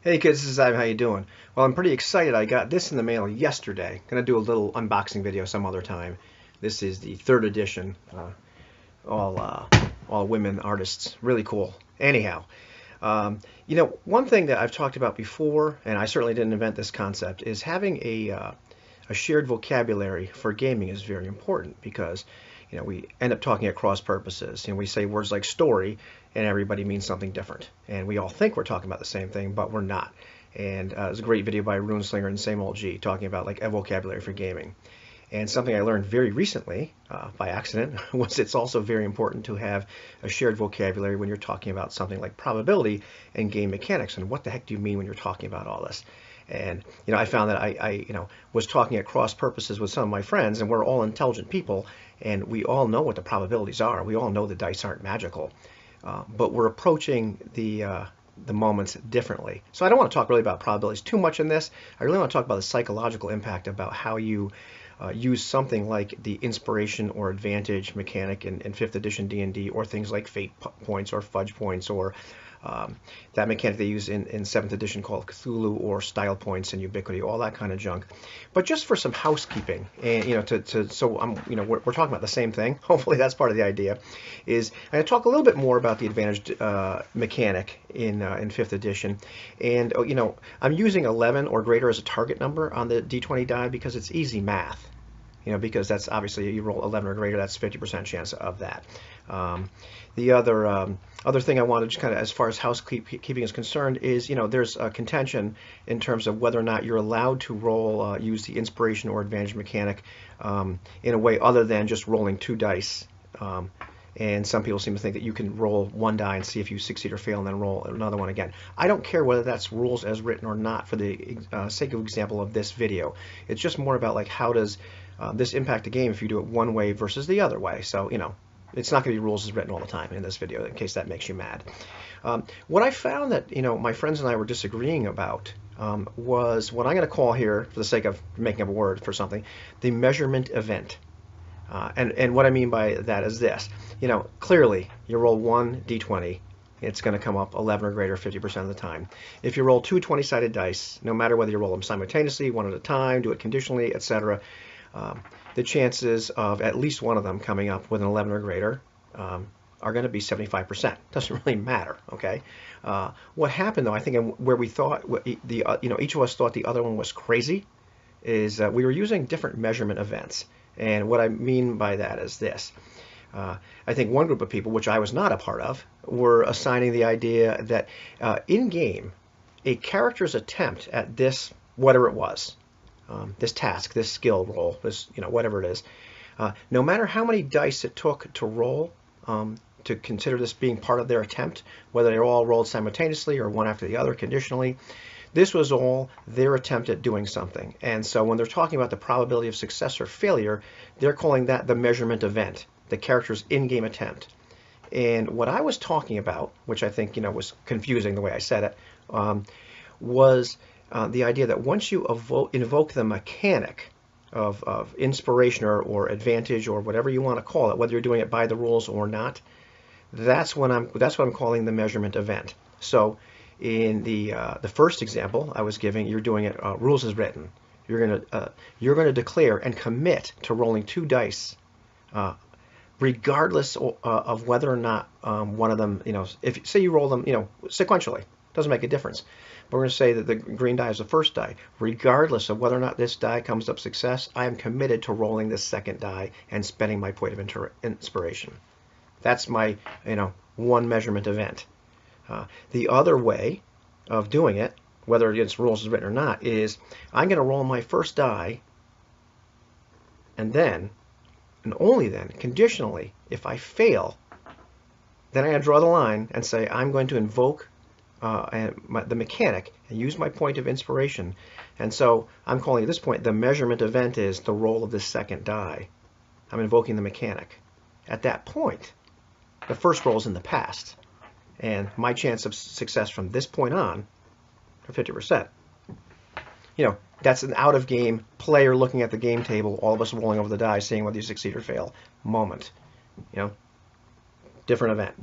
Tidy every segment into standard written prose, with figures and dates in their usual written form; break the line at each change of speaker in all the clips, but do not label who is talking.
Hey kids, this is Ivan. How you doing? Well, I'm pretty excited. I got this in the mail yesterday. Gonna do a little unboxing video some other time. This is the third edition. All all women artists. Really cool. Anyhow, one thing that I've talked about before, and I certainly didn't invent this concept, is having a shared vocabulary for gaming is very important because we end up talking at cross purposes. We say words like story, and everybody means something different, and we all think we're talking about the same thing, but we're not. And there's a great video by Runeslinger and Same Old G talking about like a vocabulary for gaming. And something I learned very recently by accident was it's also very important to have a shared vocabulary when you're talking about something like probability and game mechanics. And what the heck do you mean when you're talking about all this? And I found that I was talking at cross purposes with some of my friends, and we're all intelligent people, and we all know what the probabilities are. We all know the dice aren't magical, but we're approaching the moments differently. So I don't want to talk really about probabilities too much in this. I really want to talk about the psychological impact about how you use something like the inspiration or advantage mechanic in 5th edition D&D, or things like fate points or fudge points, or that mechanic they use in 7th edition called Cthulhu, or style points and ubiquity, all that kind of junk. But just for some housekeeping, and so we're talking about the same thing. Hopefully that's part of the idea. Is I'm going to talk a little bit more about the advantage mechanic in 5th edition, and I'm using 11 or greater as a target number on the D20 die because it's easy math. Because that's obviously you roll 11 or greater, that's 50% chance of that. The other thing I wanted, just kind of as far as housekeeping is concerned, is there's a contention in terms of whether or not you're allowed to roll use the inspiration or advantage mechanic in a way other than just rolling 2 dice. And some people seem to think that you can roll 1 die and see if you succeed or fail, and then roll another one again. I don't care whether that's rules as written or not for the sake of example of this video. It's just more about like how does this impact the game if you do it one way versus the other way. So it's not going to be rules as written all the time in this video, in case that makes you mad. What I found that my friends and I were disagreeing about was what I'm going to call here, for the sake of making up a word for something, the measurement event. And what I mean by that is this. Clearly, you roll 1 d20, it's going to come up 11 or greater 50% of the time. If you roll 2 20-sided dice, no matter whether you roll them simultaneously, one at a time, do it conditionally, etc., the chances of at least one of them coming up with an 11 or greater are going to be 75%. Doesn't really matter, okay? What happened, though, I think, and where we thought each of us thought the other one was crazy, is we were using different measurement events. And what I mean by that is this. I think one group of people, which I was not a part of, were assigning the idea that in-game, a character's attempt at this, whatever it was, this task, this skill roll, this, whatever it is, no matter how many dice it took to roll, to consider this being part of their attempt, whether they all rolled simultaneously or one after the other conditionally, this was all their attempt at doing something. And so when they're talking about the probability of success or failure, they're calling that the measurement event, the character's in-game attempt. And what I was talking about, which I think was confusing the way I said it, was the idea that once you invoke the mechanic of inspiration or advantage or whatever you want to call it, whether you're doing it by the rules or not, that's what I'm calling the measurement event. So in the first example I was giving, you're doing it rules as written. You're gonna declare and commit to rolling 2 dice, regardless of whether or not one of them, if say you roll them, sequentially, doesn't make a difference. But we're going to say that the green die is the first die. Regardless of whether or not this die comes up success, I am committed to rolling this second die and spending my point of inspiration. That's my, one measurement event. The other way of doing it, whether it's rules as written or not, is I'm going to roll my first die, and then, and only then, conditionally, if I fail, then I'm going to draw the line and say I'm going to invoke the mechanic and use my point of inspiration. And so I'm calling at this point the measurement event is the roll of the second die. I'm invoking the mechanic. At that point, the first roll is in the past, and my chance of success from this point on are 50%. That's an out-of-game player looking at the game table, all of us rolling over the die, seeing whether you succeed or fail moment. Different event.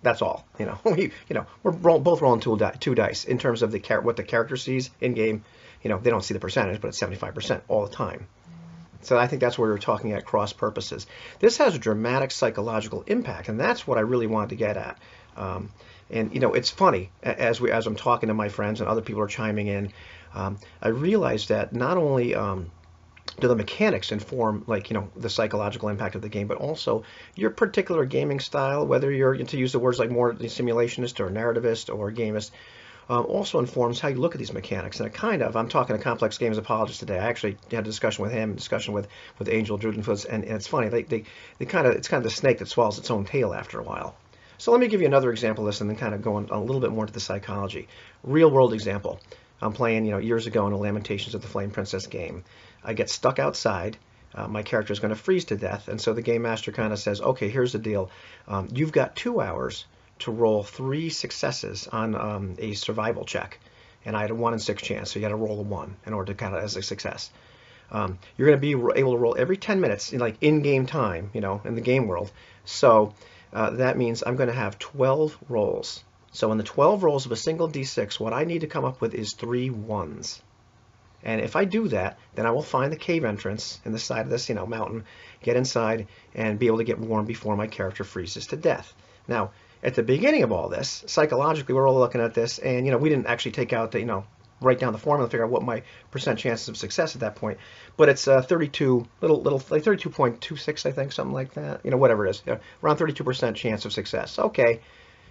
That's all. We're both rolling two dice in terms of what the character sees in game. They don't see the percentage, but it's 75% all the time. So I think that's where we're talking at cross purposes. This has a dramatic psychological impact, and that's what I really wanted to get at. And it's funny as I'm talking to my friends and other people are chiming in. I realized that not only do the mechanics inform the psychological impact of the game, but also your particular gaming style, whether you're to use the words like more simulationist or narrativist or gamist. Also informs how you look at these mechanics. And I'm talking to Complex Games apologist today. I actually had a discussion with him, with Angel Drudenfuss, and it's funny. It's kind of the snake that swallows its own tail after a while. So let me give you another example of this, and then kind of go a little bit more into the psychology. Real world example. I'm playing, years ago in the Lamentations of the Flame Princess game. I get stuck outside. My character is going to freeze to death, and so the game master kind of says, "Okay, here's the deal. You've got 2 hours to roll 3 successes on a survival check," and I had a 1 in 6 chance, so you got to roll a 1 in order to count it as a success. You're going to be able to roll every 10 minutes, in-game time, in the game world. So that means I'm going to have 12 rolls. So in the 12 rolls of a single D6, what I need to come up with is 3 1s. And if I do that, then I will find the cave entrance in the side of this, mountain, get inside, and be able to get warm before my character freezes to death. Now, at the beginning of all this, psychologically, we're all looking at this, and we didn't actually take out the, write down the formula, figure out what my percent chances of success at that point. But it's 32, like 32.26, I think, something like that. Whatever it is, around 32% chance of success. Okay,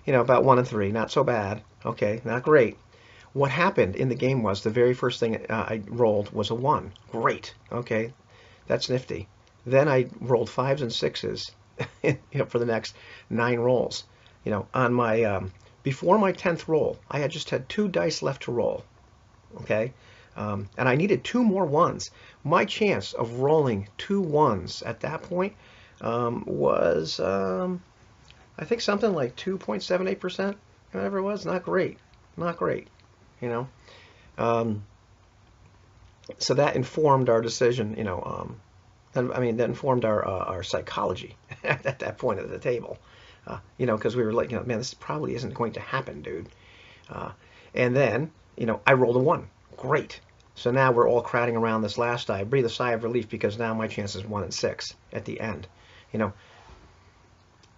about 1 in 3, not so bad. Okay, not great. What happened in the game was the very first thing I rolled was a 1. Great. Okay, that's nifty. Then I rolled 5s and 6s, for the next 9 rolls. On my before my 10th roll, I had just had 2 dice left to roll. Okay, and I needed 2 more 1s. My chance of rolling 2 1s at that point was I think something like 2.78%. Whatever it was, not great, not great. So that informed our decision. That informed our psychology at that point at the table. Because we were like, man, this probably isn't going to happen, dude. And then, I rolled a 1. Great. So now we're all crowding around this last die. I breathe a sigh of relief because now my chance is 1 in 6 at the end.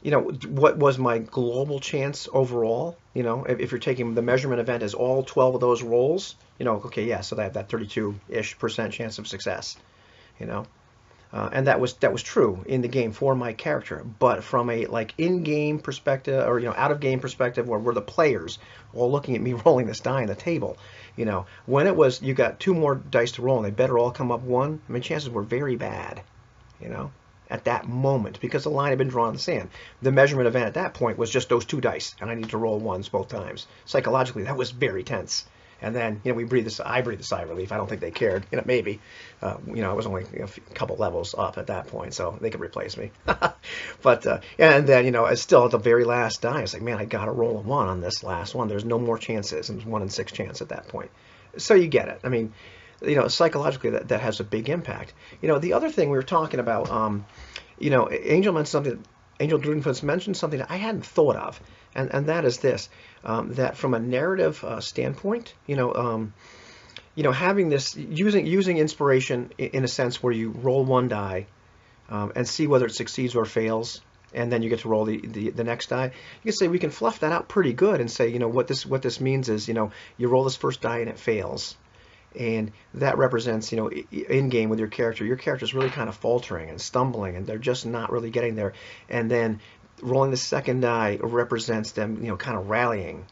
What was my global chance overall? If you're taking the measurement event as all 12 of those rolls, okay, yeah, so I have that 32-ish% chance of success, and that was true in the game for my character. But from a in-game perspective or out-of-game perspective, where we're the players all looking at me rolling this die on the table, when it was you got 2 more dice to roll and they better all come up 1, chances were very bad, at that moment, because the line had been drawn in the sand. The measurement event at that point was just those 2 dice, and I need to roll 1s both times. Psychologically, that was very tense. And then, I breathed a sigh of relief. I don't think they cared. Maybe. I was only a couple levels up at that point, so they could replace me. But, and then, it's still at the very last die. It's like, man, I got to roll a 1 on this last one. There's no more chances. And it's 1 in 6 chance at that point. So you get it. Psychologically, that has a big impact. The other thing we were talking about, Angel mentioned something. Angel Drudenfuss mentioned something that I hadn't thought of, and that is this: that from a narrative standpoint, having this using inspiration in a sense where you roll 1 die and see whether it succeeds or fails, and then you get to roll the next die. You can say we can fluff that out pretty good and say, what this means is, you roll this first die and it fails. And that represents, in game with your character is really kind of faltering and stumbling, and they're just not really getting there. And then rolling the second die represents them, kind of rallying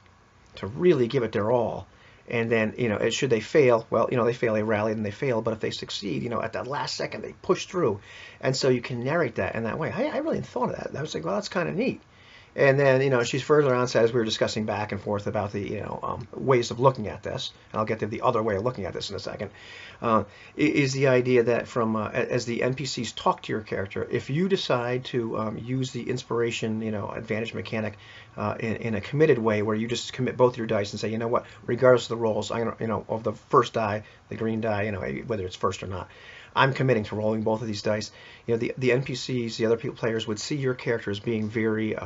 to really give it their all. And then, should they fail, well, they fail, they rally, and they fail. But if they succeed, at that last second, they push through. And so you can narrate that in that way. I really hadn't thought of that. I was like, well, that's kind of neat. And then, she's further on says we were discussing back and forth about the, ways of looking at this. And I'll get to the other way of looking at this in a second. Is the idea that from as the NPCs talk to your character, if you decide to use the inspiration, advantage mechanic in a committed way, where you just commit both your dice and say, what, regardless of the rolls, I'm gonna, of the first die, the green die, whether it's first or not, I'm committing to rolling both of these dice. The NPCs, the other players would see your character as being very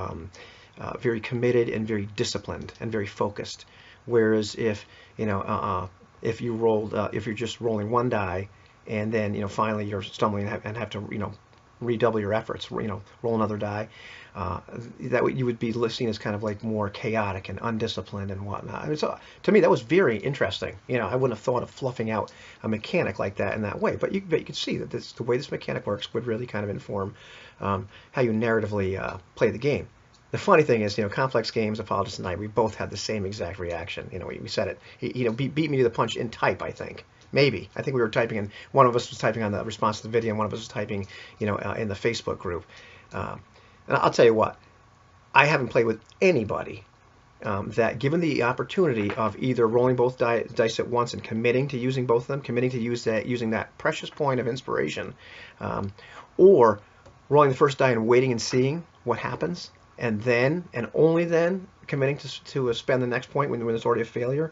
very committed and very disciplined and very focused. Whereas if you rolled, if you're just rolling one die, and then finally you're stumbling and have to redouble your efforts, roll another die, that you would be seen as kind of like more chaotic and undisciplined and whatnot. I mean, so to me, that was very interesting. I wouldn't have thought of fluffing out a mechanic like that in that way, but you could see that the way this mechanic works would really kind of inform how you narratively play the game. The funny thing is, complex games, Apologist and I, we both had the same exact reaction. We said it. He beat me to the punch in type, I think. Maybe. I think we were typing, and one of us was typing on the response to the video, and one of us was typing, in the Facebook group. And I'll tell you what, I haven't played with anybody that, given the opportunity of either rolling both dice at once and committing to using both of them, committing to using that precious point of inspiration, or rolling the first die and waiting and seeing what happens, and then, and only then, committing to spend the next point when there's already a failure.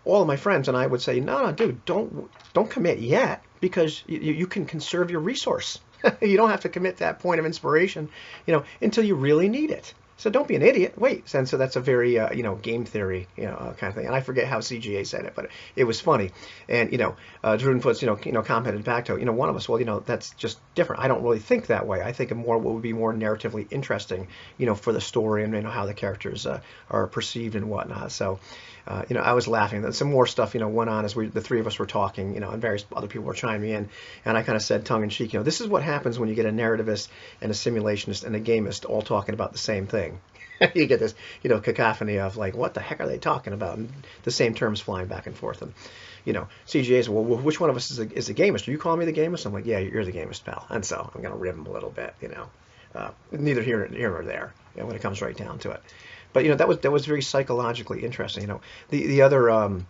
All of my friends and I would say, no, dude, don't commit yet, because you can conserve your resource. You don't have to commit that point of inspiration, until you really need it. So don't be an idiot. Wait. And so that's a very, game theory, kind of thing. And I forget how CGA said it, but it was funny. And, Drudenfoot's, comment and Pacto, one of us, well, that's just different. I don't really think that way. I think what would be more narratively interesting, for the story and, how the characters are perceived and whatnot. So, I was laughing. Then some more stuff, went on as the three of us were talking, and various other people were chiming in. And I kind of said tongue in cheek, this is what happens when you get a narrativist and a simulationist and a gamist all talking about the same thing. You get this, cacophony of like, what the heck are they talking about? And the same terms flying back and forth. And, CGA's, well, which one of us is a gamist? Are you calling me the gamist? I'm like, yeah, you're the gamist, pal. And so I'm going to rib him a little bit, neither here nor there, when it comes right down to it. But, that was very psychologically interesting. The other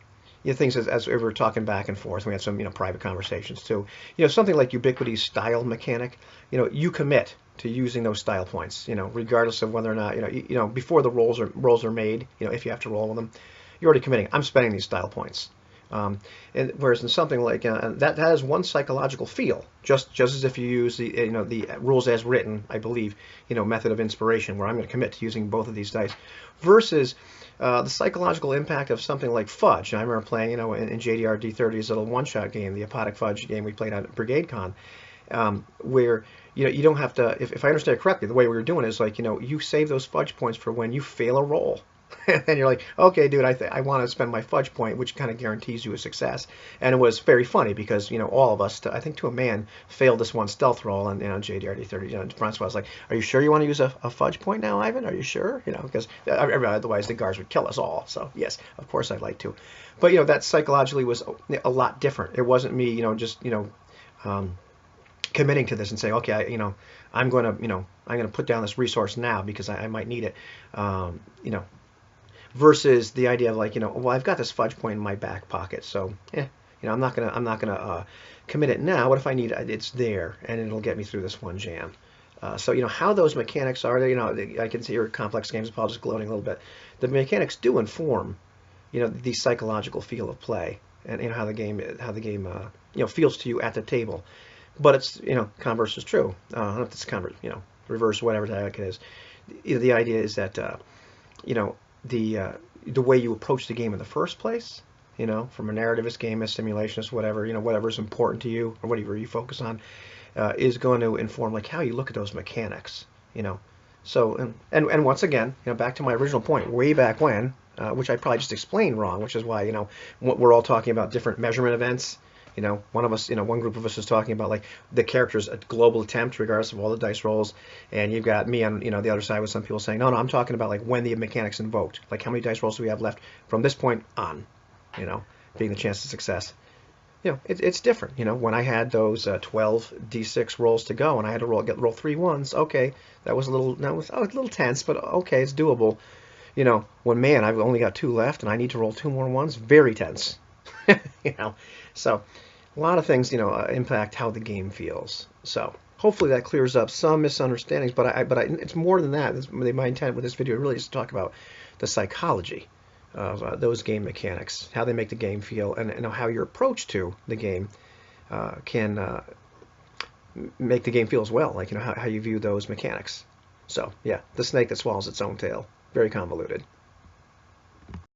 things as we were talking back and forth, we had some private conversations too. Something like Ubiquity's style mechanic. You commit to using those style points. Regardless of whether or not before the rolls are made. If you have to roll with them, you're already committing. I'm spending these style points. And whereas in something like that has one psychological feel, just as if you use the rules as written, I believe, method of inspiration, where I'm going to commit to using both of these dice, versus the psychological impact of something like Fudge. And I remember playing, in JDR D30's little one-shot game, the Apodic Fudge game we played at Brigade Con, where you don't have to. If I understand it correctly, the way we were doing it is like you save those Fudge points for when you fail a roll. And then you're like, okay, dude, I want to spend my Fudge point, which kind of guarantees you a success. And it was very funny because, all of us, I think to a man, failed this one stealth roll on JDR D30. Francois was like, are you sure you want to use a Fudge point now, Ivan? Are you sure? Because otherwise the guards would kill us all. So, yes, of course I'd like to. But, that psychologically was a lot different. It wasn't me, just, committing to this and saying, okay, I'm going to put down this resource now because I might need it, versus the idea of like, well, I've got this Fudge point in my back pocket, so I'm not gonna commit it now. What if I need it? It's there, and it'll get me through this one jam. So how those mechanics are, I can see your complex games. Paul just gloating a little bit. The mechanics do inform, the psychological feel of play, and how the game feels to you at the table. But it's converse is true. I don't know if it's reverse, whatever the heck it is. The idea is that the way you approach the game in the first place, from a narrativist, gamist, simulationist, whatever, whatever's important to you or whatever you focus on, is going to inform like how you look at those mechanics, So, and once again, back to my original point, way back when, which I probably just explained wrong, which is why, we're all talking about different measurement events. One of us, one group of us is talking about like the character's global attempt, regardless of all the dice rolls, and you've got me on, the other side with some people saying, no, I'm talking about like when the mechanic's invoked, like how many dice rolls do we have left from this point on, being the chance of success. It's different. When I had those 12 d6 rolls to go, and I had to roll 3 1s, okay, that was a little tense, but okay, it's doable. When man, I've only got 2 left, and I need to roll 2 more 1s, very tense. So a lot of things, impact how the game feels. So hopefully that clears up some misunderstandings. But it's more than that. My intent with this video really is to talk about the psychology of those game mechanics, how they make the game feel, and how your approach to the game can make the game feel as well. Like how you view those mechanics. So yeah, the snake that swallows its own tail. Very convoluted.